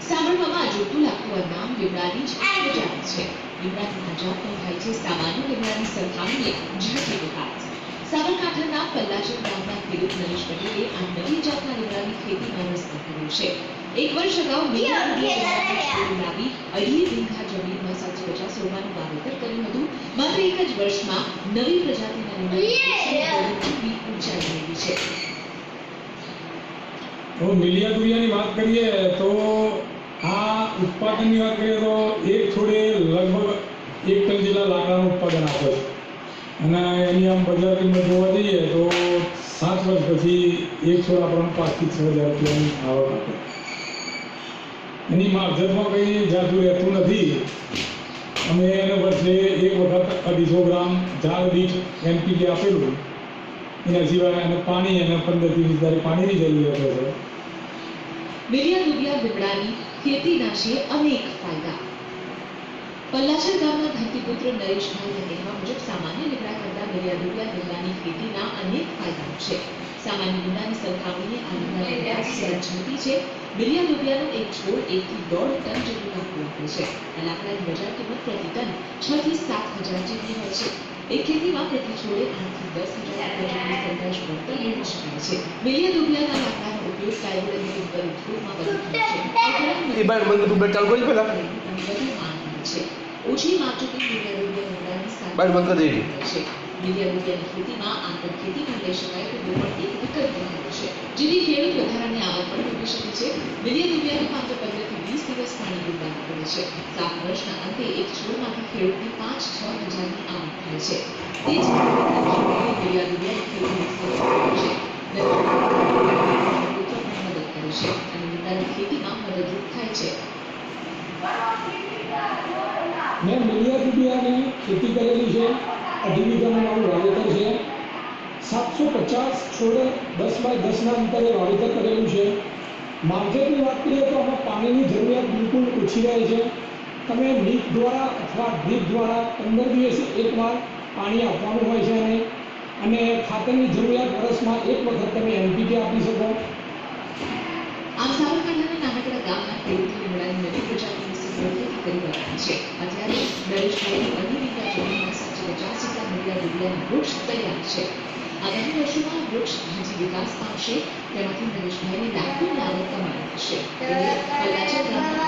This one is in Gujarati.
સાંભળવામાં જોતું લાગતું આ નામ લીમડાની જ પ્રજાતિ છે. લીમડાની આ જાતનો થાય છે સામાન્ય લીમડાની સરખામણીએ ઝડપી વિકાસ. સાબરકાંઠાના પલ્લાચર ગામના ખેડૂત નરેશ પટેલે આ નવી જાતના લીમડાની ખેતીમાં રસ દાખવ્યો છે. એક વર્ષ અગાઉ લાવી 2.5 વીઘા જમીનમાં 750 રોપાનું વાવેતર કર્યું હતું. માત્ર એક જ વર્ષમાં નવી પ્રજાતિના લીમડાની ઊંચાઈ મેળવી છે. તો મિલિયા દુરિયાની વાત કરીએ તો આ ઉત્પાદનની વાત કરીએ તો એક છોડે લગભગ 1 ટન જેટલા લાકડાનું ઉત્પાદન આપે છે અને એની આમ બજાર કિંમત જોવા જઈએ તો 7 વર્ષ પછી એક છોડ આપણને 5 થી 6 હજાર રૂપિયાની આવક આપે. એની માવજતમાં કંઈ જાજુ રહેતું નથી. અમે એને વર્ષે એક વખત 250 ગ્રામ ઝાડ દીઠ NPK આપેલું. એના સિવાય એને પાણી અને 15 થી 20 દાડે પાણીની જરૂરિયાત હોય છે. મિલિયા દુરિયા લીમડાની ખેતીના છે અનેક ફાયદા. પલ્લાચર ગામના ધરતીપુત્ર નરેશભાઈના કહેવા મુજબ સામાન્ય લીમડા કરતા મિલિયા દુરિયા લીમડાની ખેતીના અનેક ફાયદાઓ છે. સામાન્ય લીમડાની સરખામણીએ આ લીમડાનો વિકાસ ઝડપી છે. મિલિયા દુરિયાનો એક છોડ 1 થી 1.5 ટન જેટલું લાકડું આપે છે. આ લાકડાની બજાર કિંમત પ્રતિ ટન 6 થી 7 હજાર જેટલી હોય છે. એક ખેતીમાં પ્રતિ છોડે 8 થી 10 હજાર રૂપિયા જેટલી સરેરાશ વળતર મેળવી શકાય છે. મિલિયા દુરિયાના લાકડાનો ઉપયોગ પ્લાયવુડ અને ટિમ્બર ઉદ્યોગમાં વધુ થાય છે. ઓછી માર્કેટિંગ મિલિયા દુરિયાની છે. મિલિયા દુરિયાની ખેતીમાં આંતર ખેતી પણ લઈ શકાય તો પણ એક વિકલ્પ રહે છે, જેથી ખેડૂત વધારાની આવક પણ મેળવી શકે છે. મિલિયા દુરિયાને માત્ર 15 થી 20 દિવસ પાણી પૂરવાનું પડે છે. 7 વર્ષના અંતે એક છોડમાંથી ખેડૂતને 5-6 હજારની આવક થાય છે. તે જ મિલિયા દુરિયાની ખેતીને સરળ છે, મદદ કરે છે અને લીમડાની ખેતીમાં મદદરૂપ થાય છે. મેં મિલિયા દુરિયાની ખેતી કરેલી છે. 2.5 વીઘાનું મારું વાવેતર છે. 750 છોડે 10 બાય 10ના અંતરે વાવેતર કરેલું છે. માવજતની વાત કરીએ તો આમાં પાણીની જરૂરિયાત બિલકુલ ઓછી રહે છે. તમે નીપ દ્વારા અથવા ડ્રીપ દ્વારા 15 દિવસે એકવાર પાણી આપવાનું હોય છે અને ખાતરની જરૂરિયાત વર્ષમાં એક વખત તમે NPK આપી શકો. આમ સાબરકાંઠાના નાનકડા ગામના ખેડૂતો લીમડાની નવી પ્રજાતિની સફળતાથી કરી રહ્યા છે. અત્યારે નરેશભાઈની 2 વીઘા જમીનમાં 750 જેટલા મિલિયા દુરિયાના વૃક્ષ તૈયાર છે. આગામી વર્ષોમાં વૃક્ષ હજી વિકાસ પામશે. તેમાંથી નરેશભાઈને લાખોની આવક કમાઈ થશે. પલ્લાચર ગામના